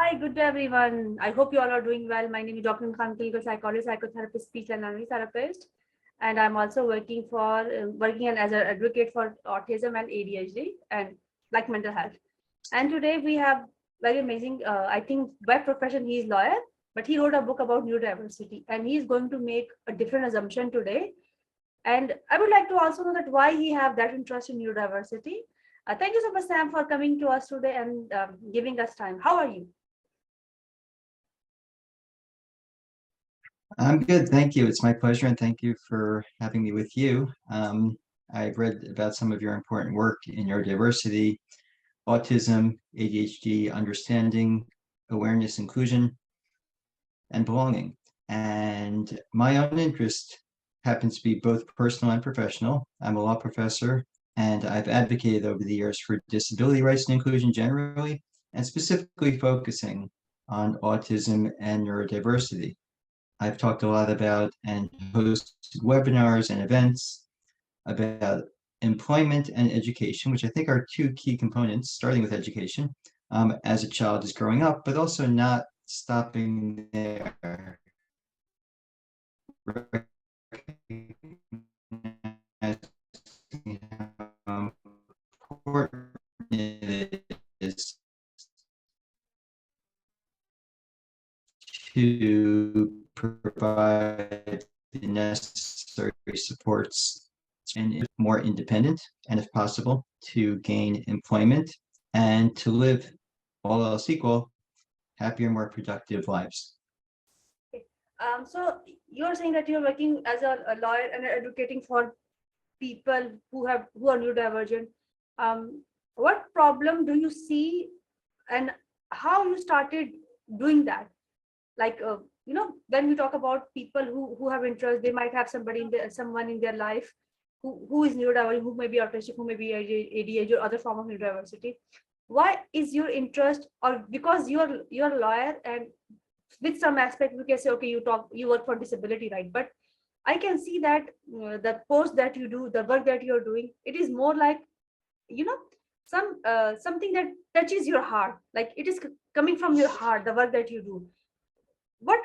Hi, good day, everyone. I hope you all are doing well. My name is Dr. Khan, clinical psychologist, psychotherapist, speech and language therapist, and I'm also working as an advocate for autism and ADHD and like mental health. And today we have very amazing. I think by profession he is lawyer, but he wrote a book about neurodiversity, and he is going to make a different assumption today. And I would like to also know that why he have that interest in neurodiversity. Thank you so much, Sam, for coming to us today and giving us time. How are you? I'm good, thank you. It's my pleasure, and thank you for having me with you. I've read about some of your important work in neurodiversity, autism, ADHD, understanding, awareness, inclusion, and belonging. And my own interest happens to be both personal and professional. I'm a law professor, and I've advocated over the years for disability rights and inclusion generally, and specifically focusing on autism and neurodiversity. I've talked a lot about and hosted webinars and events about employment and education, which I think are two key components, starting with education as a child is growing up, but also not stopping there. Recognizing how important it is to provide the necessary supports and more independent, and if possible, to gain employment and to live, all else equal, happier, more productive lives. Okay. So you're saying that you're working as a lawyer and advocating for people who are neurodivergent. What problem do you see, and how you started doing that? Like when we talk about people who have interest, they might have someone in their life who is neurodivergent, who may be autistic, who may be ADHD or other form of neurodiversity. Why is your interest, or because you're a lawyer, and with some aspect we can say, okay, you work for disability, right? But I can see that the post that you do, the work that you're doing, it is more like, you know something that touches your heart, like it is coming from your heart, the work that you do. What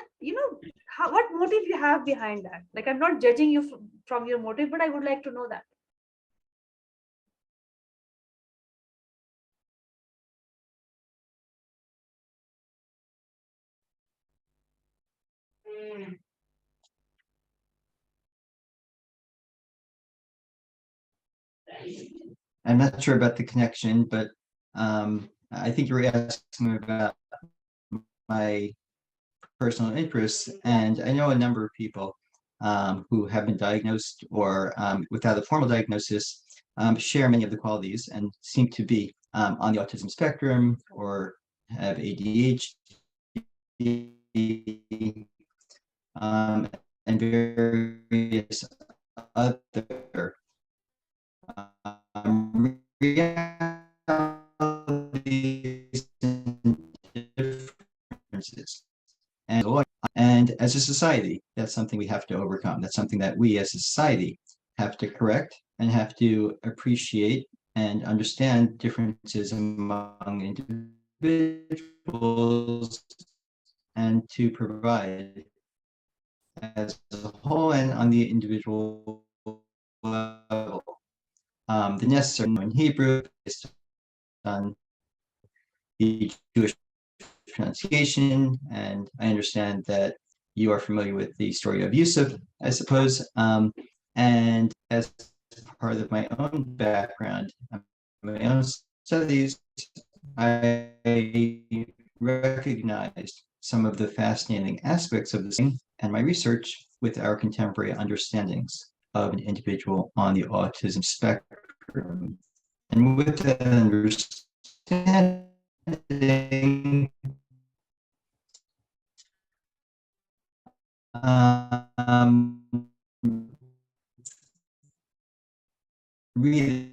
what motive you have behind that? Like, I'm not judging you from your motive, but I would like to know that. I'm not sure about the connection, but I think you were asking about my personal interests, and I know a number of people who have been diagnosed or without a formal diagnosis share many of the qualities and seem to be on the autism spectrum or have ADHD and various other realities and differences. And as a society, that's something we have to overcome. That's something that we as a society have to correct and have to appreciate and understand differences among individuals and to provide as a whole and on the individual level. The necessary in Hebrew based on the Jewish pronunciation, and I understand that you are familiar with the story of Yosef, I suppose. And as part of my own background, my own studies, I recognized some of the fascinating aspects of this and my research with our contemporary understandings of an individual on the autism spectrum. And with that understanding, um, really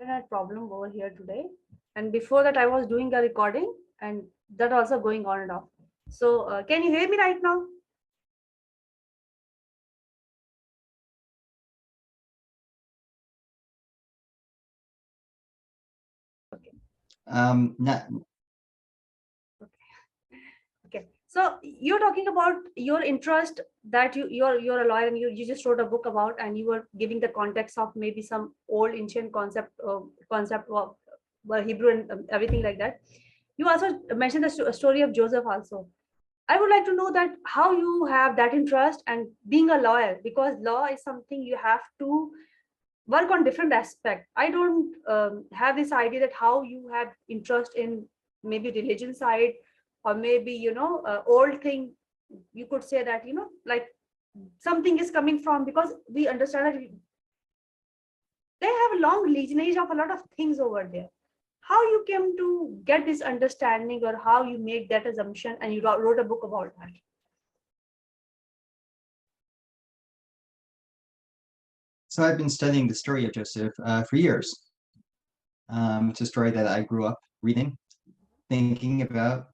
internet problem over here today. And before that, I was doing a recording, and that also going on and off. So, can you hear me right now? Okay. Not Okay. So you're talking about your interest that you're a lawyer and you just wrote a book about, and you were giving the context of maybe some old ancient concept of Hebrew and everything like that. You also mentioned the story of Joseph also. I would like to know that how you have that interest and being a lawyer, because law is something you have to work on different aspect. I don't have this idea that how you have interest in maybe religion side, or maybe old thing. You could say that like something is coming from, because we understand that they have a long lineage of a lot of things over there. How you came to get this understanding, or how you make that assumption and you wrote a book about that? So I've been studying the story of Joseph for years. It's a story that I grew up reading, thinking about,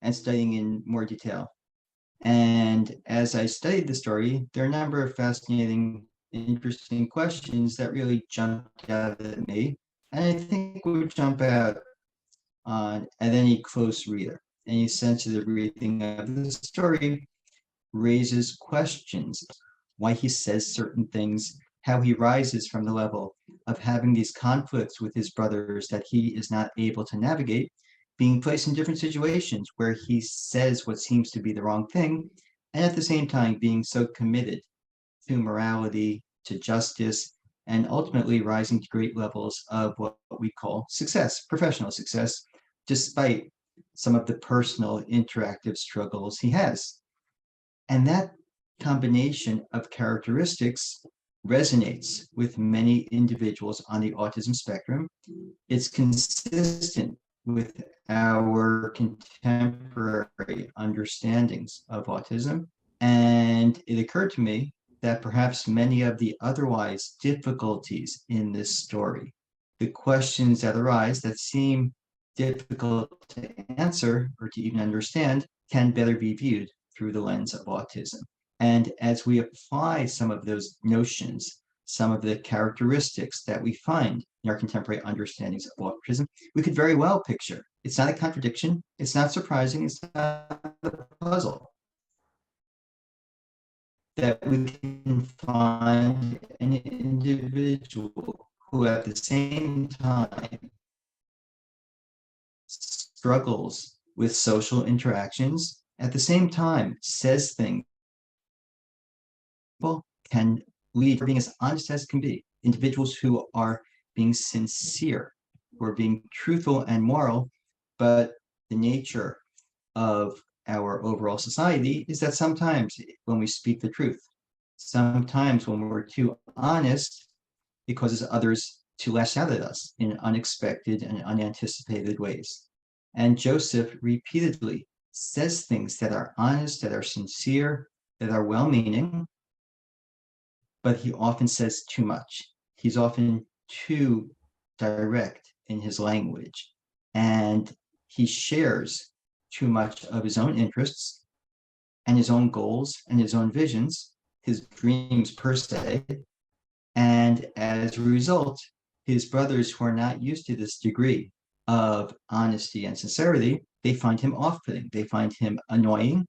and studying in more detail. And as I studied the story, there are a number of fascinating, interesting questions that really jumped out at me, and I think would jump out on at any close reader. Any sensitive reading of the story raises questions: why he says certain things, how he rises from the level of having these conflicts with his brothers that he is not able to navigate, being placed in different situations where he says what seems to be the wrong thing, and at the same time being so committed to morality, to justice, and ultimately rising to great levels of what we call success, professional success, despite some of the personal interactive struggles he has. And that combination of characteristics resonates with many individuals on the autism spectrum. It's consistent with our contemporary understandings of autism. And it occurred to me that perhaps many of the otherwise difficulties in this story, the questions that arise that seem difficult to answer or to even understand, can better be viewed through the lens of autism. And as we apply some of those notions, some of the characteristics that we find in our contemporary understandings of autism, we could very well picture it's not a contradiction, it's not surprising, it's not a puzzle, that we can find an individual who at the same time struggles with social interactions, at the same time says things people can lead for being as honest as can be. Individuals who are being sincere, who are being truthful and moral, but the nature of our overall society is that sometimes when we speak the truth, sometimes when we're too honest, it causes others to lash out at us in unexpected and unanticipated ways. And Joseph repeatedly says things that are honest, that are sincere, that are well meaning, but he often says too much. He's often too direct in his language, and he shares too much of his own interests and his own goals and his own visions, his dreams per se. And as a result, his brothers who are not used to this degree of honesty and sincerity, they find him off-putting. They find him annoying,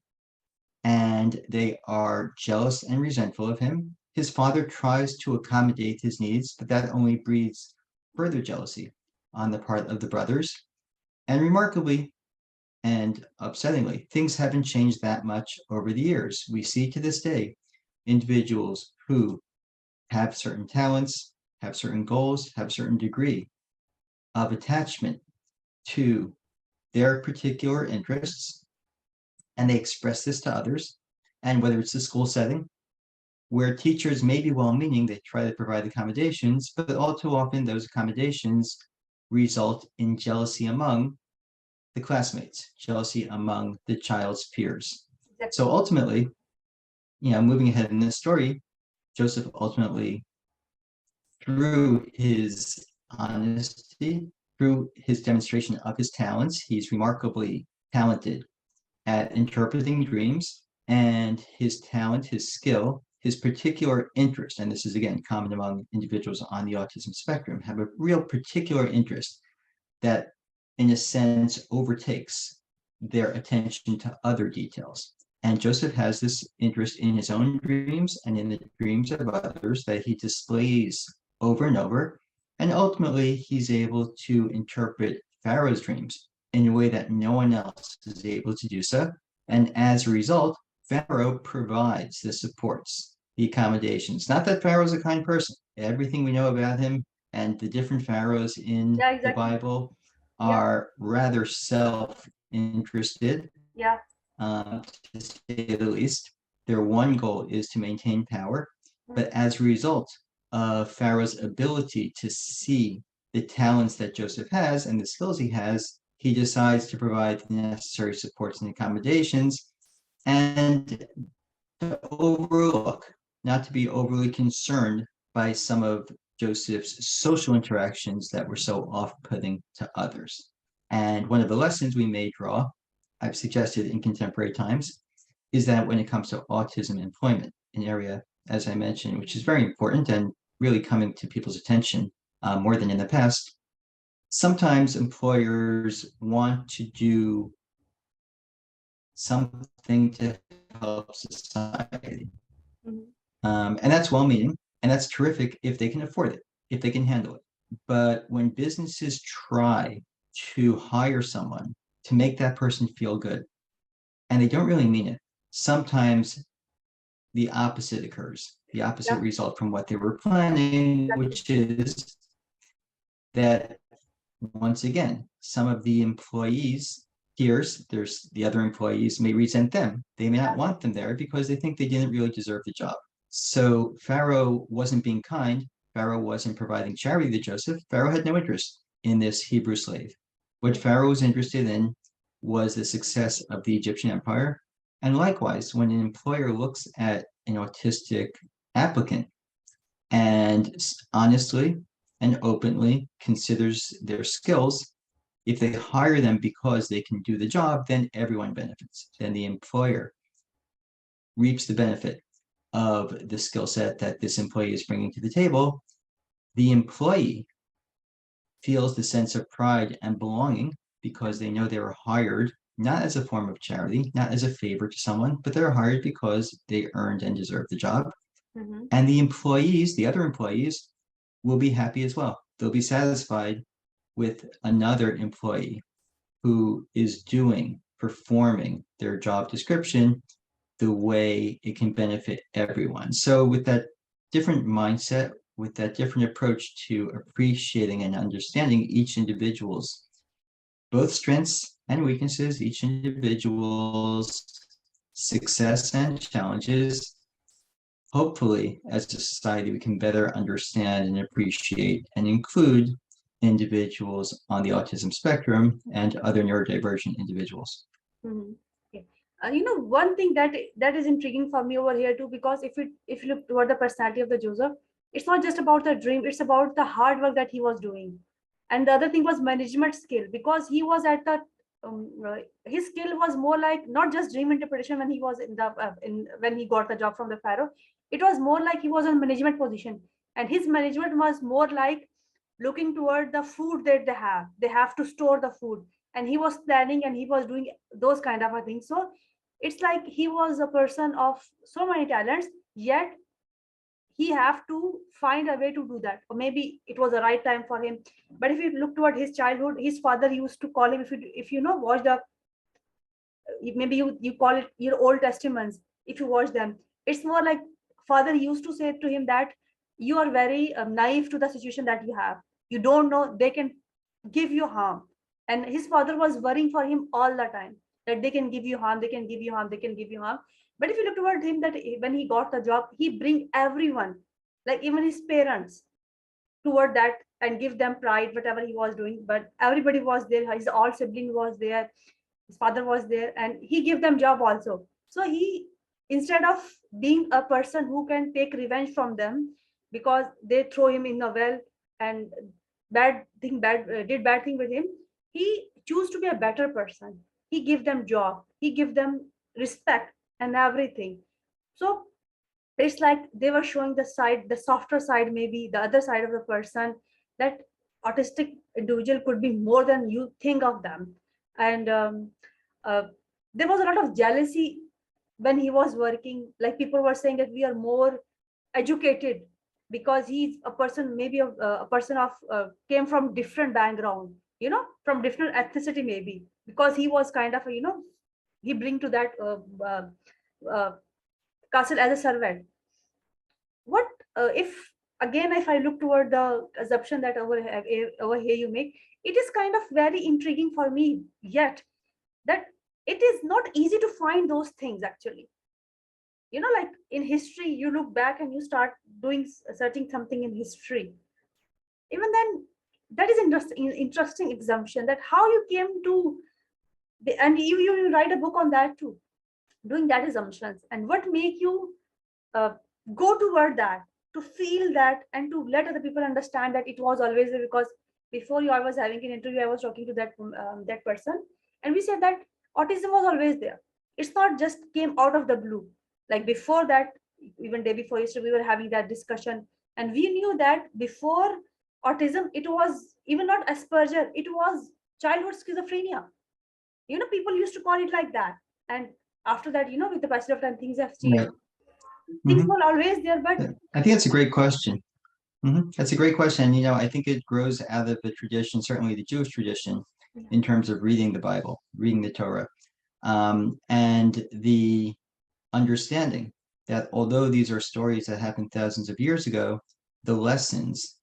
and they are jealous and resentful of him. His father tries to accommodate his needs, but that only breeds further jealousy on the part of the brothers. And remarkably and upsettingly, things haven't changed that much over the years. We see to this day individuals who have certain talents, have certain goals, have a certain degree of attachment to their particular interests, and they express this to others. And whether it's the school setting, where teachers may be well-meaning, they try to provide accommodations, but all too often those accommodations result in jealousy among the classmates, jealousy among the child's peers. So ultimately, moving ahead in this story, Joseph ultimately, through his honesty. Through his demonstration of his talents, he's remarkably talented at interpreting dreams, and his talent, his skill, his particular interest, and this is again common among individuals on the autism spectrum, have a real particular interest that, in a sense, overtakes their attention to other details. And Joseph has this interest in his own dreams and in the dreams of others that he displays over and over. And ultimately, he's able to interpret Pharaoh's dreams in a way that no one else is able to do so. And as a result, Pharaoh provides the supports, the accommodations. Not that Pharaoh's a kind person. Everything we know about him and the different pharaohs in Yeah, the exactly. Bible Yeah, are rather self-interested, yeah. to say the least. Their one goal is to maintain power, Mm. but as a result of Pharaoh's ability to see the talents that Joseph has and the skills he has, he decides to provide the necessary supports and accommodations and to overlook, not to be overly concerned by some of Joseph's social interactions that were so off-putting to others. And one of the lessons we may draw, I've suggested in contemporary times, is that when it comes to autism employment, an area, as I mentioned, which is very important and really coming to people's attention more than in the past, sometimes employers want to do something to help society. Mhm. And that's well-meaning, and that's terrific if they can afford it, if they can handle it. But when businesses try to hire someone to make that person feel good, and they don't really mean it, sometimes the opposite occurs, the opposite Yeah, result from what they were planning, exactly. which is that once again, some of the employees, peers, there's the other employees may resent them. They may not Yeah. want them there because they think they didn't really deserve the job. So Pharaoh wasn't being kind. Pharaoh wasn't providing charity to Joseph. Pharaoh had no interest in this Hebrew slave. What Mm. Pharaoh was interested in was the success of the Egyptian empire. And likewise, when an employer looks at an autistic applicant and honestly and openly considers their skills, if they hire them because they can do the job, then everyone benefits. Then the employer reaps the benefit of the skill set that this employee is bringing to the table. The employee feels the sense of pride and belonging because they know they were hired not as a form of charity, not as a favor to someone, but they're hired because they earned and deserved the job. Mhm. And the employees, the other employees, will be happy as well. They'll be satisfied with another employee who is doing, performing their job description the way it can benefit everyone. So, with that different mindset, with that different approach to appreciating and understanding each individual's both strengths and weaknesses, each individual's success and challenges, hopefully, as a society, we can better understand and appreciate and include individuals on the autism spectrum and other neurodivergent individuals. Mhm. Okay. One thing that is intriguing for me over here too, because if you look toward the personality of the Joseph, it's not just about the dream; it's about the hard work that he was doing, and the other thing was management skill, because he was at the his skill was more like not just dream interpretation when he was in when he got the job from the Pharaoh. It was more like he was in management position, and his management was more like looking toward the food that they have to store the food, and he was planning and he was doing those kind of a thing. So it's like he was a person of so many talents, yet he have to find a way to do that, or maybe it was the right time for him. But if you look toward his childhood, his father used to call him, if you watch the, maybe you call it your old testaments, if you watch them, it's more like father used to say to him that you are very naive to the situation that you have. You don't know they can give you harm, and his father was worrying for him all the time that they can give you harm, they can give you harm, they can give you harm. But if you look toward him, that when he got the job, he bring everyone, like even his parents, toward that and give them pride whatever he was doing. But everybody was there, his all sibling was there, his father was there, and he gave them job also. So he, instead of being a person who can take revenge from them because they throw him in the well, and did bad thing with him, he chose to be a better person. He give them job, he give them respect and everything. So it's like they were showing the softer side, maybe the other side of the person, that autistic individual could be more than you think of them. And uh, there was a lot of jealousy when he was working. Like people were saying that we are more educated because he's a person, maybe a person of came from different background, from different ethnicity, maybe because he was kind of he bring to that uh, castle as a servant. What if, again, if I look toward the assumption that over here you make, it is kind of very intriguing for me yet, that it is not easy to find those things actually. Like in history, you look back and you start doing searching something in history. Even then, that is interesting assumption, that how you came to and you write a book on that too, doing that assumptions, and what make you uh, go toward that, to feel that, and to let other people understand that it was always there. Because before you, I was having an interview, I was talking to that person, and we said that autism was always there. It's not just came out of the blue. Like before that, even day before yesterday, we were having that discussion, and we knew that before autism, it was even not Asperger, it was childhood schizophrenia. People used to call it like that. And after that, with the passage of time, things have changed. Right. Things Mhm. were always there, but I think that's a great question. That's a great question. I think it grows out of the tradition, certainly the Jewish tradition, in terms of reading the Bible, reading the Torah, and the understanding that although these are stories that happened thousands of years ago, the lessons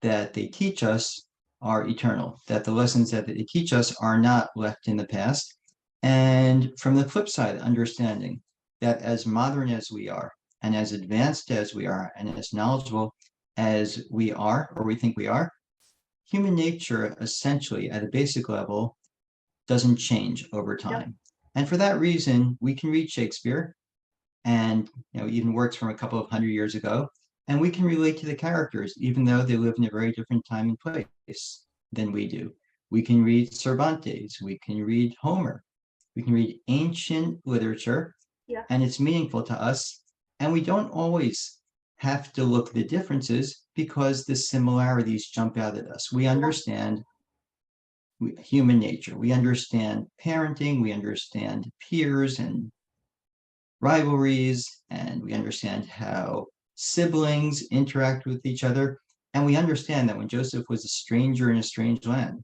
that they teach us are eternal, that the lessons that they teach us are not left in the past. And from the flip side, understanding that as modern as we are, and as advanced as we are, and as knowledgeable as we are, or we think we are, human nature essentially at a basic level doesn't change over yeah, time. And for that reason, we can read Shakespeare and even works from a couple of hundred years ago, and we can relate to the characters even though they live in a very different time and place than we do. We can read Cervantes, we can read Homer, we can read ancient literature, yeah, and it's meaningful to us, and we don't always have to look at the differences because the similarities jump out at us. We yeah, understand human nature, we understand parenting, we understand peers and rivalries, and we understand how siblings interact with each other. And we understand that when Joseph was a stranger in a strange land,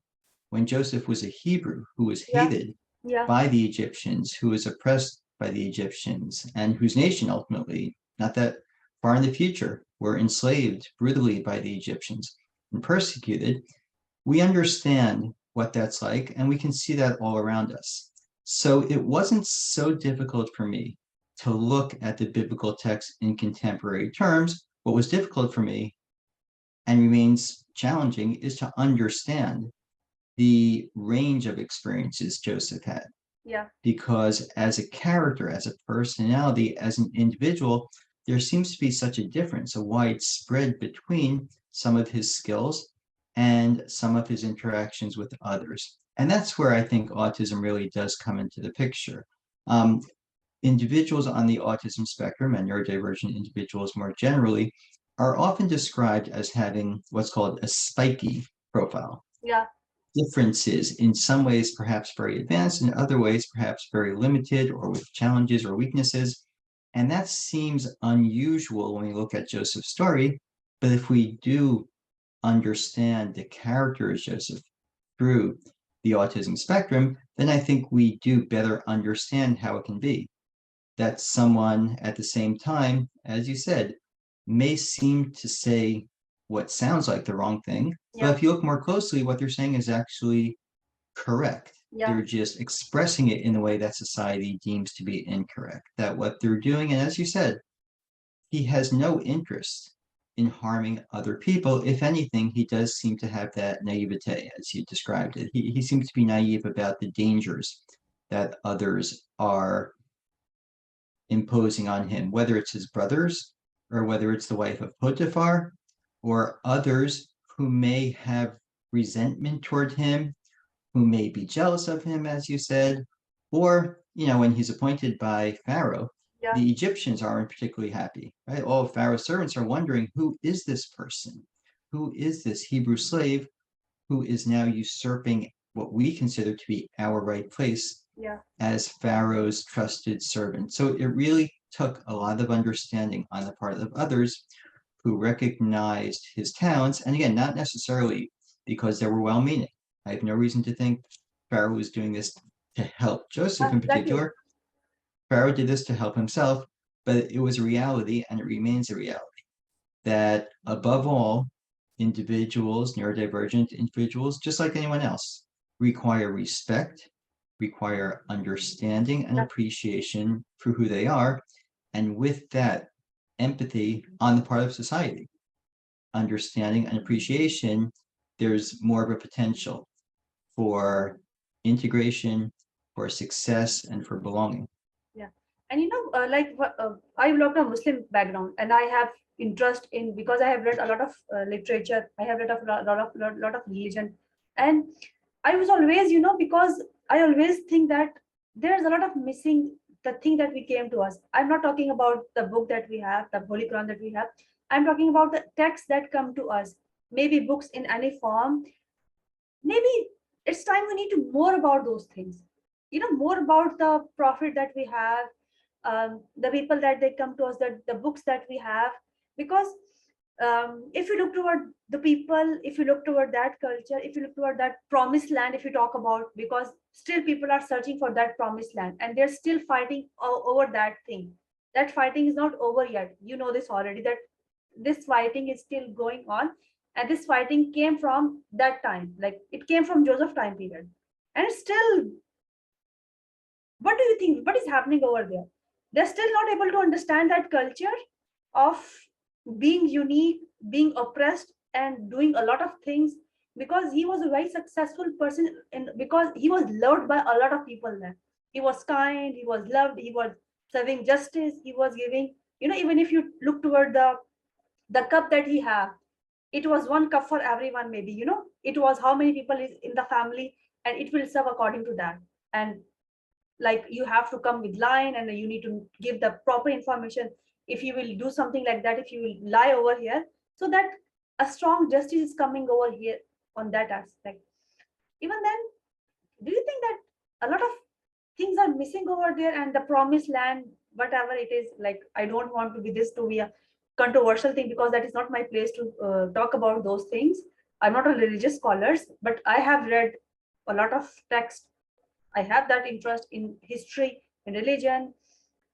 when Joseph was a Hebrew who was yeah, hated yeah, by the Egyptians, who was oppressed by the Egyptians, and whose nation ultimately, not that far in the future, were enslaved brutally by the Egyptians and persecuted, we understand what that's like, and we can see that all around us. So it wasn't so difficult for me to look at the biblical text in contemporary terms. What was difficult for me and remains challenging is to understand the range of experiences Joseph had. yeah, Because as a character, as a personality, as an individual, there seems to be such a difference, a wide spread between some of his skills and some of his interactions with others. And that's where I think autism really does come into the picture. Um, Individuals on the autism spectrum and neurodivergent individuals more generally are often described as having what's called a spiky profile. yeah, Differences in some ways perhaps very advanced, in other ways perhaps very limited or with challenges or weaknesses. And that seems unusual when we look at Joseph's story. But if we do understand the character of Joseph through the autism spectrum, then I think we do better understand how it can be that someone at the same time, as you said, may seem to say what sounds like the wrong thing. But yeah, if you look more closely, what they're saying is actually correct. yeah, They're just expressing it in a way that society deems to be incorrect. That what they're doing, and as you said, he has no interest in harming other people. If anything, he does seem to have that naivete, as you described it. He seems to be naive about the dangers that others are imposing on him, whether it's his brothers or whether it's the wife of Potiphar or others who may have resentment toward him, who may be jealous of him, as you said, or, when he's appointed by Pharaoh, Yeah, the Egyptians aren't particularly happy, right? All of Pharaoh's servants are wondering, who is this person? Who is this Hebrew slave who is now usurping what we consider to be our right place yeah, as Pharaoh's trusted servant? So it really took a lot of understanding on the part of others who recognized his talents. And again, not necessarily because they were well meaning. I have no reason to think Pharaoh was doing this to help Joseph in exactly. particular. Pharaoh did this to help himself, but it was a reality and it remains a reality that above all, individuals, neurodivergent individuals, just like anyone else, require respect, require understanding and Yeah, appreciation for who they are. And with that, empathy on the part of society, understanding and appreciation, there's more of a potential for integration, for success, and for belonging. yeah. And I belong to a Muslim background, and I have interest in, because I have read a lot of literature. I have read a lot of religion, and I was always, because I always think that there's a lot of missing the thing that we came to us. I'm not talking about the book that we have, the Holy Quran that we have. I'm talking about the texts that come to us. Maybe books in any form. Maybe it's time we need to more about those things. More about the prophet that we have, the people that they come to us, the books that we have, because if you look toward the people, if you look toward that culture, if you look toward that promised land, if you talk about, because still people are searching for that promised land and they're still fighting over that thing. That fighting is not over yet. You know this already, that this fighting is still going on, and this fighting came from that time, like it came from Joseph time period, and it's still. What do you think, what is happening over there? They're still not able to understand that culture of being unique, being oppressed, and doing a lot of things, because he was a very successful person, and because he was loved by a lot of people there. He was kind, he was loved, he was serving justice, he was giving, even if you look toward the cup that he had, it was one cup for everyone, maybe, it was how many people is in the family, and it will serve according to that. And like, you have to come with line, and you need to give the proper information. If you will do something like that, if you will lie over here, so that a strong justice is coming over here on that aspect. Even then, do you think that a lot of things are missing over there, and the promised land, whatever it is, like, I don't want to be this to be a controversial thing, because that is not my place to talk about those things. I'm not a religious scholars, but I have read a lot of text. I have that interest in history, in religion.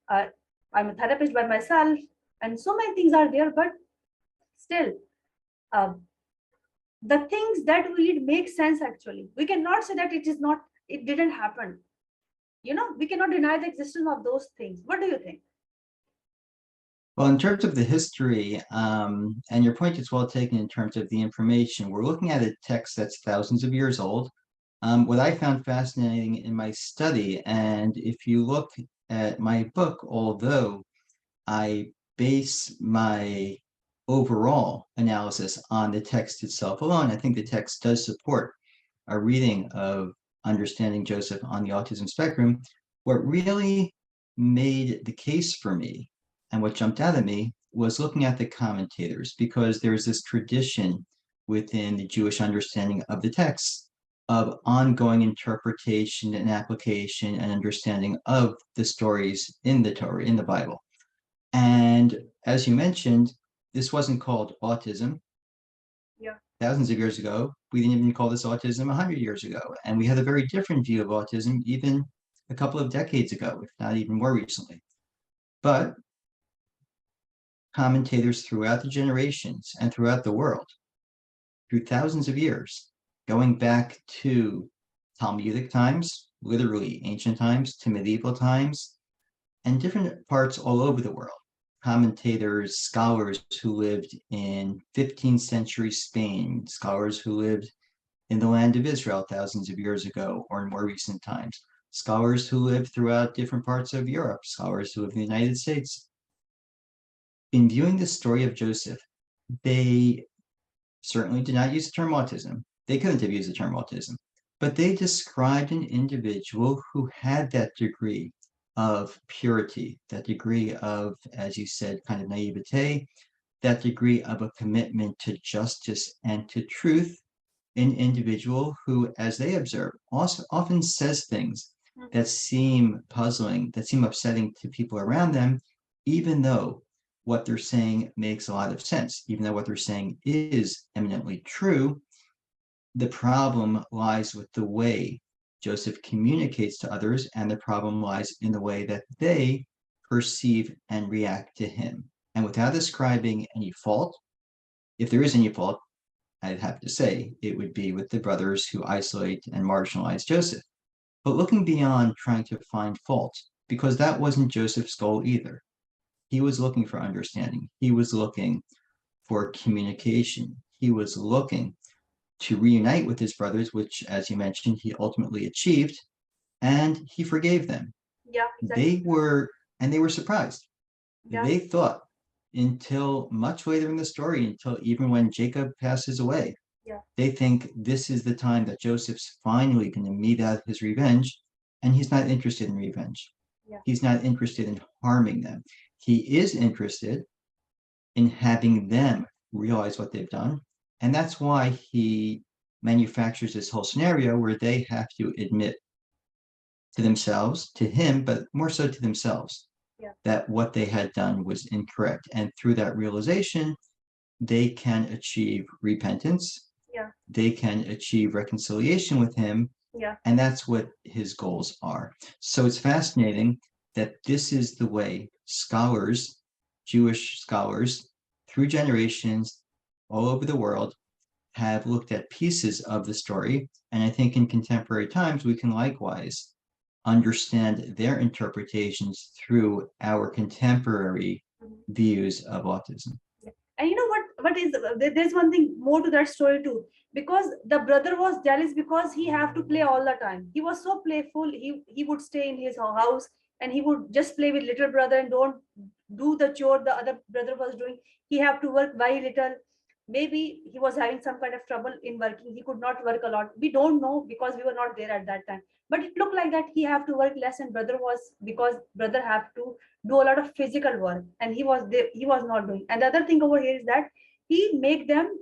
uh, I'm a therapist by myself, and so many things are there, but still, uh, the things that we did make sense. Actually, we cannot say that it is not, it didn't happen. We cannot deny the existence of those things. What do you think? Well, in terms of the history, and your point is well taken in terms of the information, we're looking at a text that's thousands of years old. What I found fascinating in my study, and if you look at my book, although I base my overall analysis on the text itself alone, I think the text does support a reading of Understanding Joseph on the Autism Spectrum. What really made the case for me and what jumped out at me was looking at the commentators, because there's this tradition within the Jewish understanding of the text of ongoing interpretation and application and understanding of the stories in the Torah, in the Bible. And as you mentioned, this wasn't called autism Yeah, thousands of years ago. We didn't even call this autism 100 years ago. And we had a very different view of autism even a couple of decades ago, if not even more recently. But commentators throughout the generations and throughout the world, through thousands of years, going back to Talmudic times, literally ancient times, to medieval times, and different parts all over the world. Commentators, scholars who lived in 15th century Spain, scholars who lived in the land of Israel thousands of years ago or in more recent times, scholars who lived throughout different parts of Europe, scholars who live in the United States. In viewing the story of Joseph, they certainly did not use the term autism. They couldn't have used the term autism, but they described an individual who had that degree of purity, that degree of, as you said, kind of naivete, that degree of a commitment to justice and to truth, an individual who, as they observe, also often says things Mhm. that seem puzzling, that seem upsetting to people around them, even though what they're saying makes a lot of sense, even though what they're saying is eminently true. The problem lies with the way Joseph communicates to others, and the problem lies in the way that they perceive and react to him. And without ascribing any fault, if there is any fault, I'd have to say it would be with the brothers who isolate and marginalize Joseph. But looking beyond trying to find fault, because that wasn't Joseph's goal either. He was looking for understanding. He was looking for communication. He was looking to reunite with his brothers, which, as you mentioned, he ultimately achieved, and he forgave them. Yeah, exactly. They were surprised. Yeah, They thought until much later in the story, until even when Jacob passes away, yeah, they think this is the time that Joseph's finally going to mete out his revenge, and he's not interested in revenge. yeah. He's not interested in harming them. He is interested in having them realize what they've done. And that's why he manufactures this whole scenario where they have to admit to themselves, to him, but more so to themselves, Yeah. that what they had done was incorrect. And through that realization, they can achieve repentance, Yeah, they can achieve reconciliation with him, yeah, and that's what his goals are. So it's fascinating that this is the way scholars, Jewish scholars, through generations all over the world, have looked at pieces of the story. And I think in contemporary times, we can likewise understand their interpretations through our contemporary mhm, views of autism. yeah. And you know what? What is there's one thing more to that story too, because the brother was jealous because he have to play all the time. He was so playful. He would stay in his house and he would just play with little brother and don't do the chore the other brother was doing. He have to work very little. Maybe he was having some kind of trouble in working. He could not work a lot. We don't know because we were not there at that time. But it looked like that he have to work less and brother was, because brother have to do a lot of physical work and he was there, he was not doing. And the other thing over here is that he make them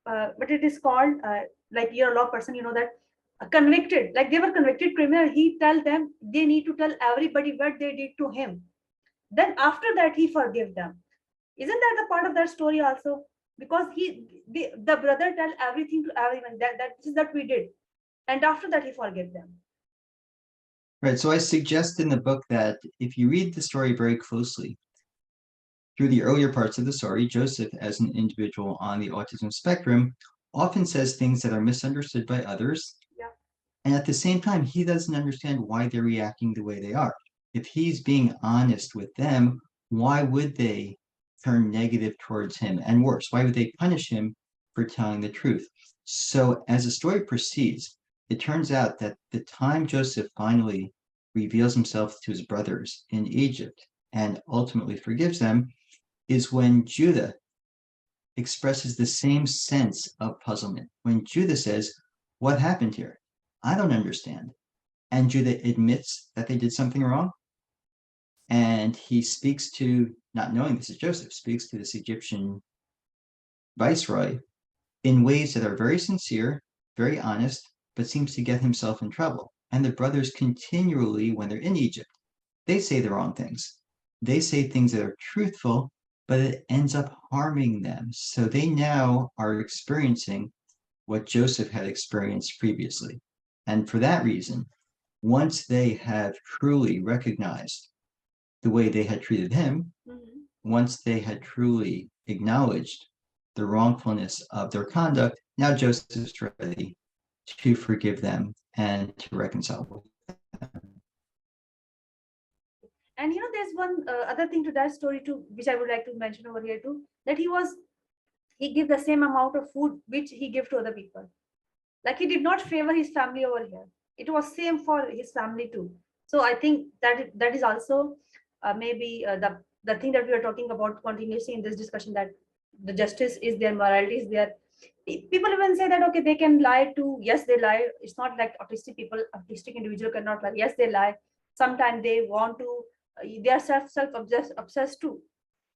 but it is called like you're a law person, you know that convicted, like they were convicted criminal. He tell them they need to tell everybody what they did to him, then after that he forgive them. Isn't that the part of that story also? Because the brother tell everything to everyone that this is that we did, and after that he forgive them. Right. So I suggest in the book that if you read the story very closely, through the earlier parts of the story, Joseph, as an individual on the autism spectrum, often says things that are misunderstood by others. Yeah, And at the same time, he doesn't understand why they're reacting the way they are. If he's being honest with them, why would they turn negative towards him? And worse, why would they punish him for telling the truth? So as the story proceeds, it turns out that the time Joseph finally reveals himself to his brothers in Egypt and ultimately forgives them is when Judah expresses the same sense of puzzlement. When Judah says, "What happened here? I don't understand." And Judah admits that they did something wrong. And he speaks to, not knowing this is Joseph, speaks to this Egyptian viceroy in ways that are very sincere, very honest, but seems to get himself in trouble. And the brothers continually, when they're in Egypt, they say the wrong things. They say things that are truthful, but it ends up harming them. So they now are experiencing what Joseph had experienced previously. And for that reason, once they have truly recognized the way they had treated him, mhm. once they had truly acknowledged the wrongfulness of their conduct, now Joseph's ready to forgive them and to reconcile with them. And you know, there's one other thing to that story too, which I would like to mention over here too, that he give the same amount of food which he give to other people. Like he did not favor his family over here. It was same for his family too. So I think that is also maybe the thing that we are talking about continuously in this discussion, that the justice is there, morality is there. People even say that, okay, they can lie to, yes, they lie. It's not like autistic people, autistic individual cannot lie. Yes, they lie. Sometimes they want to, they are obsessed too.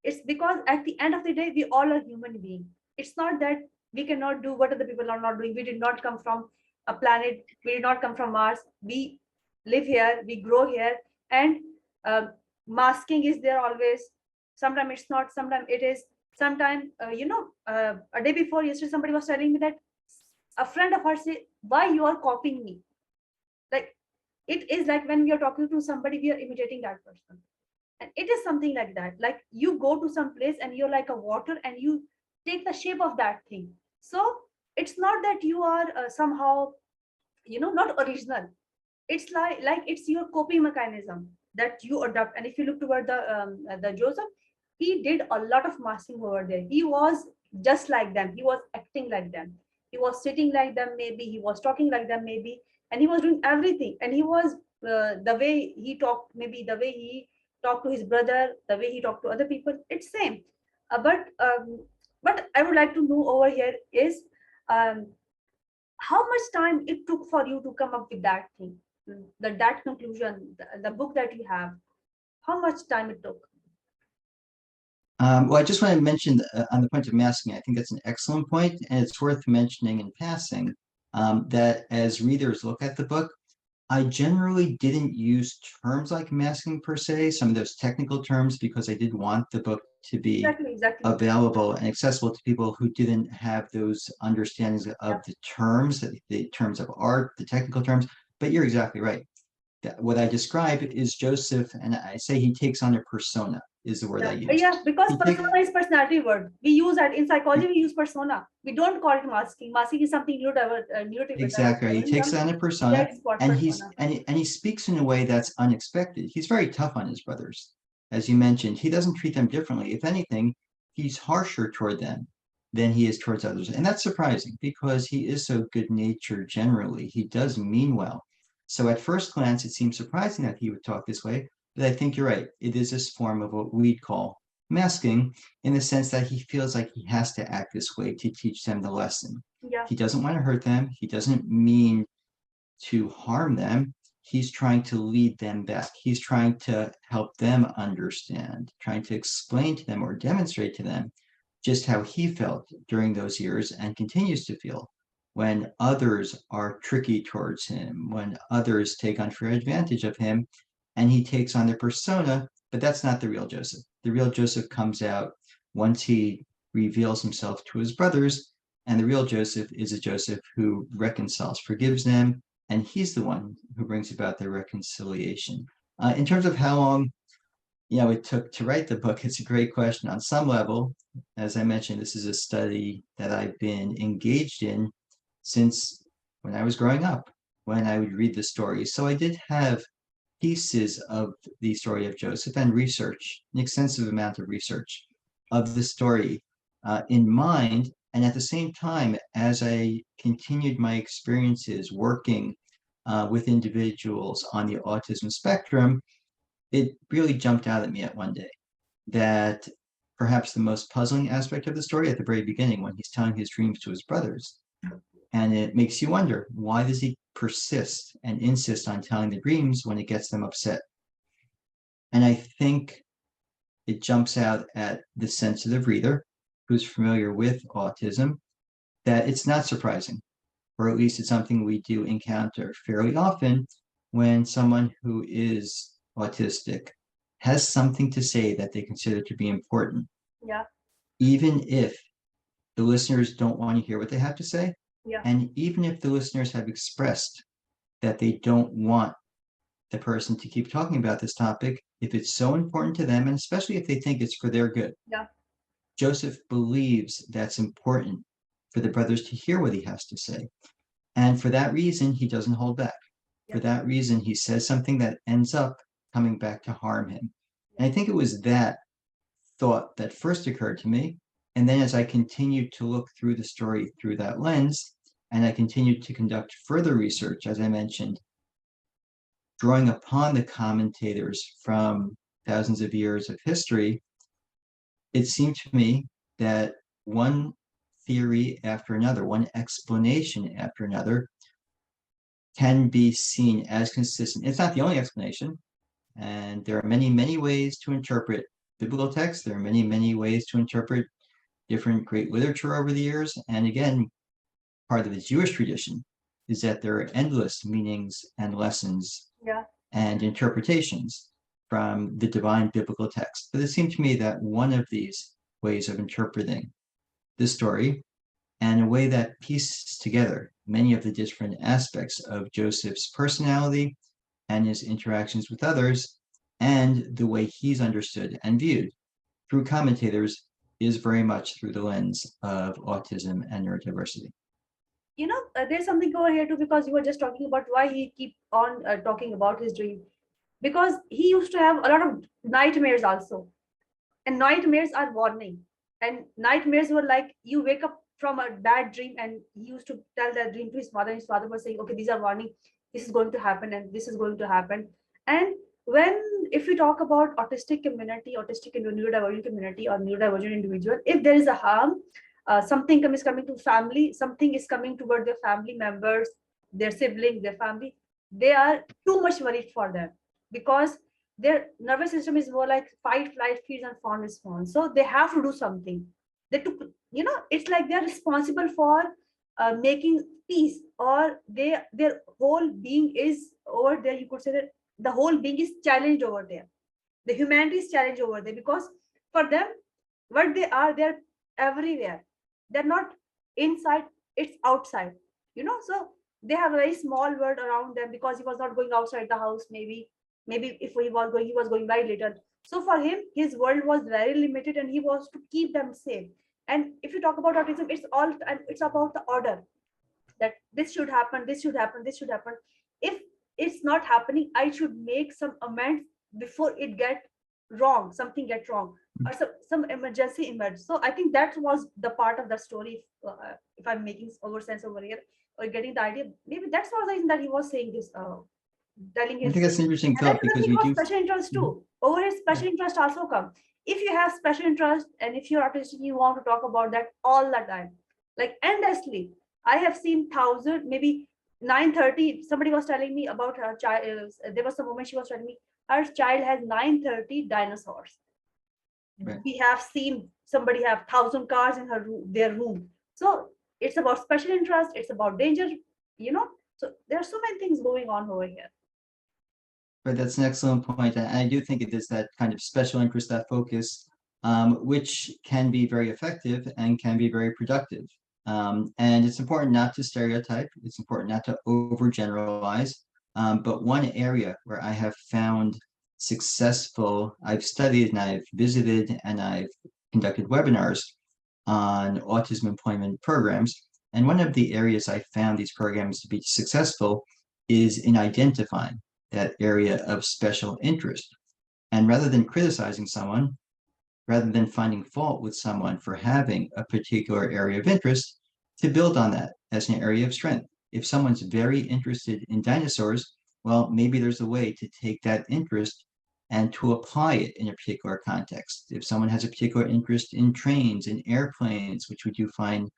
It's because at the end of the day, we all are human beings. It's not that we cannot do what other people are not doing. We did not come from a planet. We did not come from Mars. We live here. We grow here. And uh, masking is there always. Sometimes it's not. Sometimes it is. Sometimes, a day before yesterday, somebody was telling me that a friend of hers said, "Why you are copying me?" Like, it is like when we are talking to somebody, we are imitating that person, and it is something like that. Like, you go to some place and you're like a water and you take the shape of that thing. So it's not that you are somehow, not original. It's like it's your coping mechanism that you adopt. And if you look toward the Joseph, he did a lot of masking over there. He was just like them. He was acting like them. He was sitting like them, maybe. He was talking like them, maybe. And he was doing everything. And he was, the way he talked, maybe the way he talked to his brother, the way he talked to other people, it's same. But what I would like to know over here is, um, how much time it took for you to come up with that thing, that conclusion, the book that you have, how much time it took? Well, I just want to mention on the point of masking, I think that's an excellent point, and it's worth mentioning in passing that as readers look at the book, I generally didn't use terms like masking per se, some of those technical terms, because I did want the book to be Exactly. available and accessible to people who didn't have those understandings Yeah, of the terms of art, the technical terms. But you're exactly right. What I describe is Joseph, and I say he takes on a persona, is the word I use. yeah, because He takes persona is personality word. We use that in psychology. We use persona. We don't call it masking. Masking is something exactly. He takes on a persona, That's what and persona. he speaks in a way that's unexpected. He's very tough on his brothers, as you mentioned. He doesn't treat them differently. If anything, he's harsher toward them than he is towards others, and that's surprising because he is so good-natured generally. He does mean well. So at first glance, it seems surprising that he would talk this way, but I think you're right. It is this form of what we'd call masking, in the sense that he feels like he has to act this way to teach them the lesson. Yeah, He doesn't want to hurt them. He doesn't mean to harm them. He's trying to lead them back. He's trying to help them understand, trying to explain to them or demonstrate to them just how he felt during those years and continues to feel when others are tricky towards him, when others take unfair advantage of him, and he takes on their persona. But that's not the real Joseph. The real Joseph comes out once he reveals himself to his brothers, and the real Joseph is a Joseph who reconciles, forgives them, and he's the one who brings about their reconciliation. In terms of how long, it took to write the book, it's a great question. On some level, as I mentioned, this is a study that I've been engaged in since when I was growing up, when I would read the stories. So I did have pieces of the story of Joseph and research, an extensive amount of research of the story in mind. And at the same time, as I continued my experiences working with individuals on the autism spectrum, it really jumped out at me at one day that perhaps the most puzzling aspect of the story at the very beginning, when he's telling his dreams to his brothers, and it makes you wonder, why does he persist and insist on telling the dreams when it gets them upset? And I think it jumps out at the sensitive reader who's familiar with autism that it's not surprising, or at least it's something we do encounter fairly often when someone who is autistic has something to say that they consider to be important, yeah, even if the listeners don't want to hear what they have to say, yeah, and even if the listeners have expressed that they don't want the person to keep talking about this topic, if it's so important to them, and especially if they think it's for their good. yeah, Joseph believes that's important for the brothers to hear what he has to say. And for that reason, he doesn't hold back. For yeah, that reason, he says something that ends up coming back to harm him. And I think it was that thought that first occurred to me. And then as I continued to look through the story through that lens, and I continued to conduct further research, as I mentioned, drawing upon the commentators from thousands of years of history, it seemed to me that one theory after another, one explanation after another can be seen as consistent. It's not the only explanation, and there are many, many ways to interpret biblical texts. There are many, many ways to interpret different great literature over the years. And again, part of the Jewish tradition is that there are endless meanings and lessons Yeah. and interpretations from the divine biblical text. But it seemed to me that one of these ways of interpreting this story, and a way that pieces together many of the different aspects of Joseph's personality and his interactions with others, and the way he's understood and viewed through commentators, is very much through the lens of autism and neurodiversity. There's something over here too, because you were just talking about why he keep on talking about his dream, because he used to have a lot of nightmares also, and nightmares are warning, and nightmares were like you wake up from a bad dream, and he used to tell that dream to his father, and his father was saying, okay, these are warning, this is going to happen and this is going to happen. And when, if we talk about autistic community, autistic and neurodivergent community or neurodivergent individual, if there is a harm, something is coming to family, something is coming toward their family members, their siblings, their family, they are too much worried for them, because their nervous system is more like fight, flight, freeze, and fawn response. So they have to do something. They took, it's like they're responsible for making peace, or their whole being is over there. You could say that the whole being is challenged over there. The humanity is challenged over there, because for them, what they are, they're everywhere. They're not inside, it's outside. So they have a very small world around them, because he was not going outside the house. Maybe if he was going very little. So for him, his world was very limited, and he was to keep them safe. And if you talk about autism, it's about the order, that this should happen, this should happen, this should happen. If it's not happening, I should make some amends before it get wrong, something get wrong, or some emergency emerge. So I think that was the part of the story. If I'm making over sense over here, or getting the idea, maybe that's was the reason that he was saying this, telling I his. think that's an interesting And that's thought the because thing we of do. special interest too. Over here, special interest also come. If you have special interest, and if you're autistic, you want to talk about that all the time, like endlessly. I have seen thousand, maybe 9:30. Somebody was telling me about her child. There was a woman, she was telling me her child has 9:30 dinosaurs. Right. We have seen somebody have 1,000 cars in their room. So it's about special interest. It's about danger. So there are so many things going on over here. But that's an excellent point. And I do think it is that kind of special interest, that focus, which can be very effective and can be very productive. And it's important not to stereotype. It's important not to overgeneralize. But one area where I have found successful, I've studied and I've visited and I've conducted webinars on autism employment programs. And one of the areas I found these programs to be successful is in identifying that area of special interest. And rather than criticizing someone, rather than finding fault with someone for having a particular area of interest, to build on that as an area of strength. If someone's very interested in dinosaurs, well, maybe there's a way to take that interest and to apply it in a particular context. If someone has a particular interest in trains and airplanes, which we do find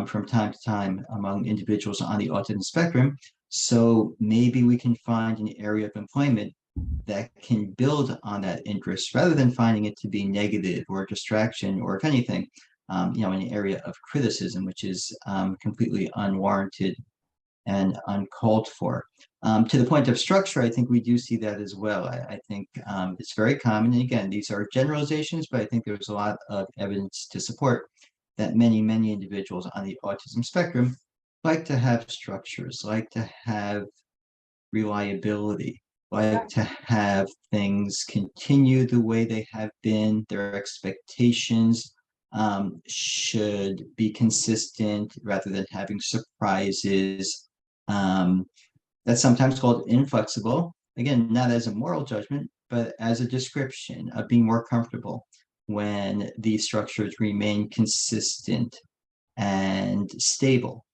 from time to time among individuals on the autism spectrum, so maybe we can find an area of employment that can build on that interest rather than finding it to be negative or a distraction, or if anything, an area of criticism, which is completely unwarranted and uncalled for. To the point of structure, I think we do see that as well. I think it's very common. And again, these are generalizations, but I think there's a lot of evidence to support that many, many individuals on the autism spectrum like to have structures, like to have reliability, like to have things continue the way they have been. Their expectations should be consistent rather than having surprises. That's sometimes called inflexible. Again, not as a moral judgment, but as a description of being more comfortable when these structures remain consistent and stable.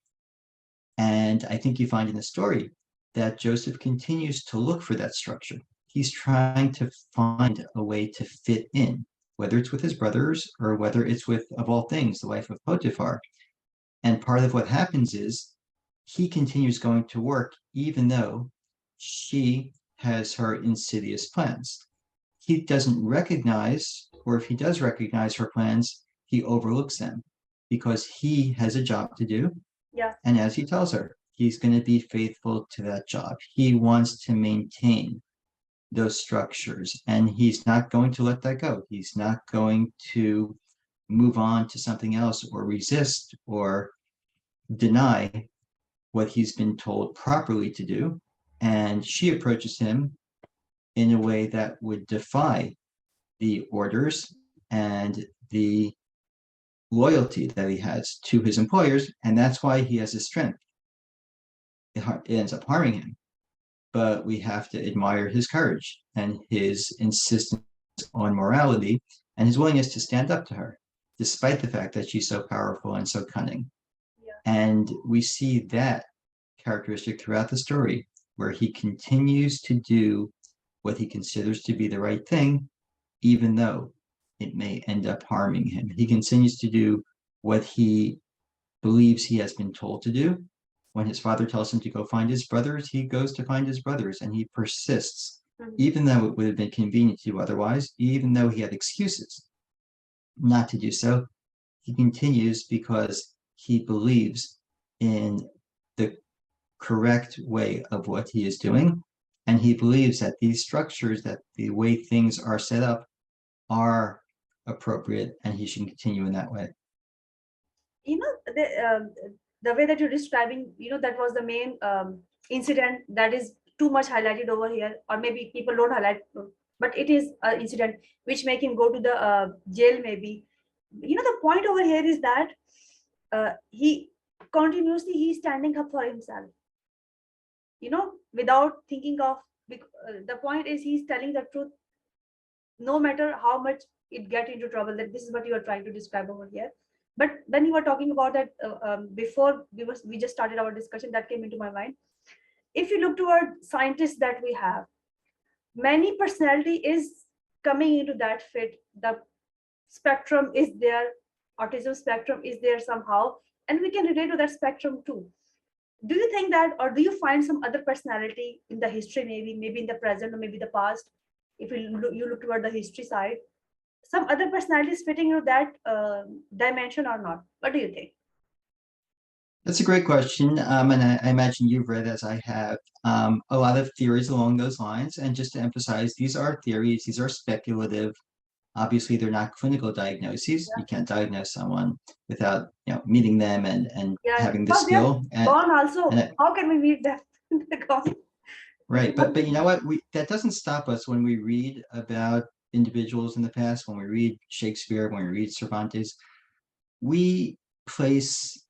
And I think you find in the story that Joseph continues to look for that structure. He's trying to find a way to fit in, whether it's with his brothers or whether it's with, of all things, the wife of Potiphar. And part of what happens is he continues going to work, even though she has her insidious plans. He doesn't recognize, or if he does recognize her plans, he overlooks them because he has a job to do. Yeah. And as he tells her, he's going to be faithful to that job. He wants to maintain those structures and he's not going to let that go. He's not going to move on to something else or resist or deny what he's been told properly to do. And she approaches him in a way that would defy the orders and the loyalty that he has to his employers. And that's why he has his strength. It ends up harming him. But we have to admire his courage and his insistence on morality and his willingness to stand up to her, despite the fact that she's so powerful and so cunning. Yeah. And we see that characteristic throughout the story, where he continues to do what he considers to be the right thing, even though it may end up harming him. He continues to do what he believes he has been told to do. When his father tells him to go find his brothers, he goes to find his brothers and he persists, even though it would have been convenient to do otherwise, even though he had excuses not to do so. He continues because he believes in the correct way of what he is doing. And he believes that these structures, that the way things are set up, are appropriate and he should continue in that way. You know, the way that you're describing, that was the main incident that is too much highlighted over here, or maybe people don't highlight, but it is an incident which make him go to the jail maybe. The point over here is that he continuously he's standing up for himself, without thinking of, the point is he's telling the truth no matter how much it get into trouble. That this is what you are trying to describe over here. But when you were talking about that, before we just started our discussion, that came into my mind. If you look toward scientists that we have, many personality is coming into that fit. The spectrum is there, autism spectrum is there somehow, and we can relate to that spectrum too. Do you think that, or do you find some other personality in the history, maybe in the present or maybe the past, if you look toward the history side, some other personalities fitting into that dimension or not? What do you think? That's a great question. And I imagine you've read, as I have, a lot of theories along those lines. And just to emphasize, these are theories, these are speculative. Obviously, they're not clinical diagnoses. You Yeah, can't diagnose someone without meeting them and yeah, having the because they're skill. gone also. And How can we meet them? They're gone. We right, cannot but you meet. know what? That doesn't stop us when we read about individuals in the past, when we read Shakespeare, when we read Cervantes. We place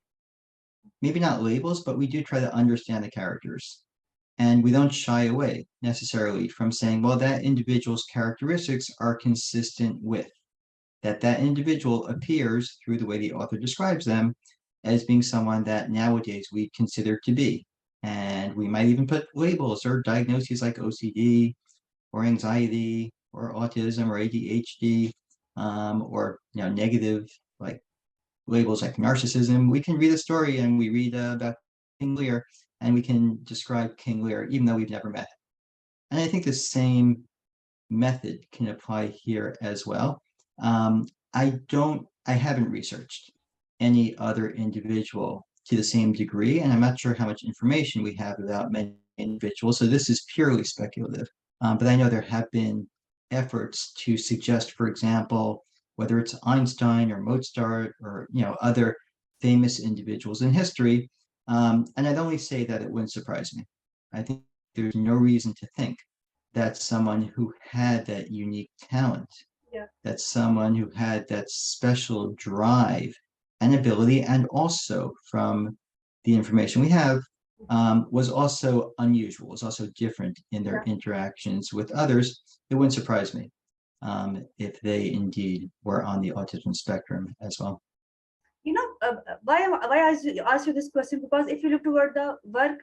maybe not labels, but we do try to understand the characters. And we don't shy away necessarily from saying, well, that individual's characteristics are consistent with that individual appears through the way the author describes them as being someone that nowadays we consider to be. And we might even put labels or diagnoses like OCD or anxiety or autism or ADHD, or negative like labels like narcissism. We can read a story and we read about King Lear and we can describe King Lear even though we've never met him. And I think the same method can apply here as well. I haven't researched any other individual to the same degree, and I'm not sure how much information we have about many individuals. So this is purely speculative. But I know there have been efforts to suggest, for example, whether it's Einstein or Mozart or other famous individuals in history. And I'd only say that it wouldn't surprise me. I think there's no reason to think that someone who had that unique talent, Yeah, that someone who had that special drive and ability, and also from the information we have, was also unusual, was also different in their yeah. interactions with others. It wouldn't surprise me if they indeed were on the autism spectrum as well. Why I ask you this question? Because if you look toward the work,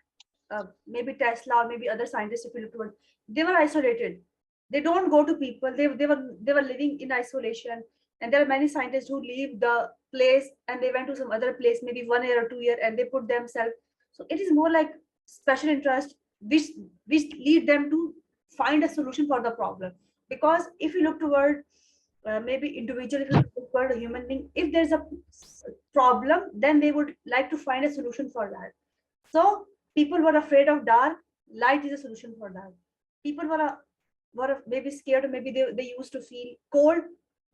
maybe Tesla or maybe other scientists, if you look toward, they were isolated. They don't go to people. They were living in isolation. And there are many scientists who leave the place and they went to some other place, maybe 1 year or 2 year, and they put themselves. So it is more like special interest, which lead them to find a solution for the problem. Because if you look toward maybe individual, if you look toward a human being, if there's a problem, then they would like to find a solution for that. So people were afraid of dark. Light is a solution for that. People were maybe scared, or maybe they used to feel cold.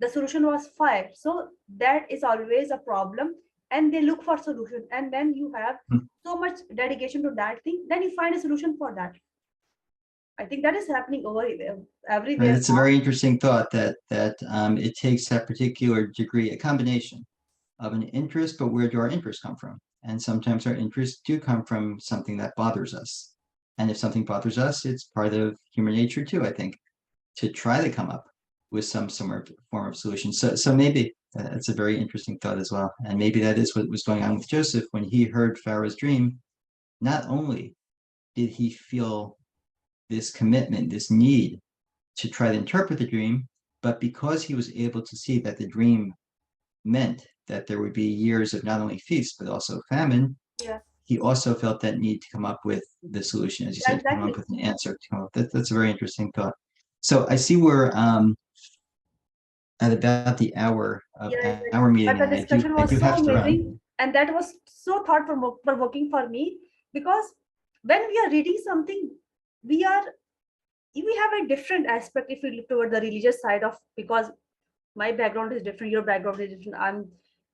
The solution was fire. So that is always a problem, and they look for solution. And when you have Mm. so much dedication to that thing, then you find a solution for that. I think that is happening over everywhere It's a now. very interesting thought that it takes that particular degree, a combination of an interest, but where do our interests come from? And sometimes our interests do come from something that bothers us. And if something bothers us, it's part of human nature too, I think, to try to come up with some form of solution. So maybe that's a very interesting thought as well. And maybe that is what was going on with Joseph when he heard Pharaoh's dream. Not only did he feel this commitment, this need to try to interpret the dream, but because he was able to see that the dream meant that there would be years of not only feast, but also famine, Yeah, he also felt that need to come up with the solution, as you said, to come up exactly. with an answer. To come up, that's a very interesting thought. So I see we're at about the hour of Yeah, our exactly. meeting, But the and discussion I was do so have to run. amazing, and that was so thought provoking for me, because when we are reading something, we are we have a different aspect if we look toward the religious side of, because my background is different, your background is different.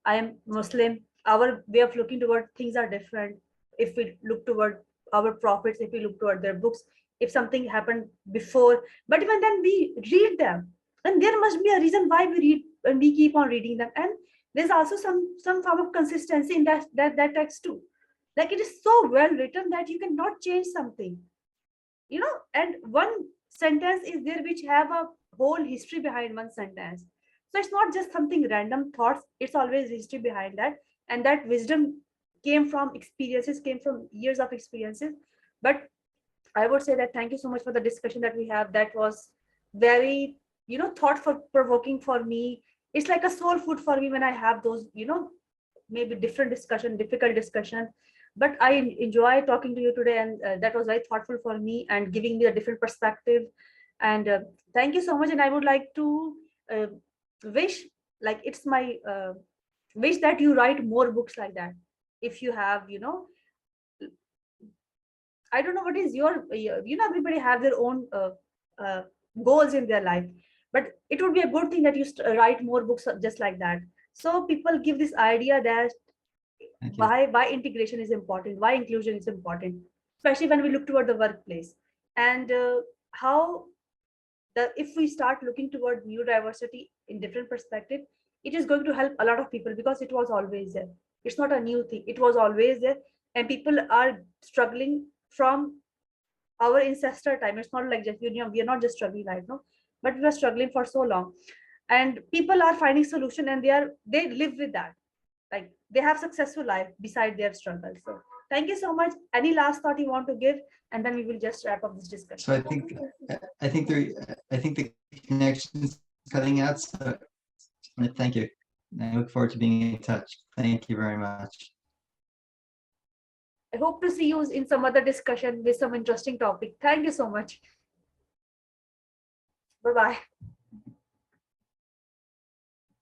I am Muslim. Our way of looking toward things are different. If we look toward our prophets, if we look toward their books, if something happened before, but even then we read them, and there must be a reason why we read and we keep on reading them. And there's also some form of consistency in that text too. Like it is so well written that you cannot change something, and one sentence is there which have a whole history behind one sentence. So it's not just something random thoughts, it's always history behind that. And that wisdom came from experiences, came from years of experiences. But I would say that thank you so much for the discussion that we have. That was very, thought for provoking for me. It's like a soul food for me when I have those, maybe different discussion, difficult discussion. But I enjoy talking to you today, and that was very thoughtful for me and giving me a different perspective. And thank you so much. And I would like to uh, wish, like it's my wish that you write more books like that. If you have, I don't know what is your, everybody have their own uh, goals in their life, but it would be a good thing that you write more books just like that. So people give this idea that Thank you. why integration is important, why inclusion is important, especially when we look toward the workplace. And how the if we start looking toward neurodiversity in different perspective, it is going to help a lot of people, because it was always there. It's not a new thing, it was always there. And people are struggling from our ancestor time. It's not like just, we are not just struggling right now, but we are struggling for so long. And people are finding solution, and they live with that, like they have successful life beside their struggle. So thank you so much. Any last thought you want to give, and then we will just wrap up this So discussion. I think the connection's cutting out. So thank you. I look forward to being in touch. Thank you very much. I hope to see you in some other discussion with some interesting topic. Thank you so much. Bye bye.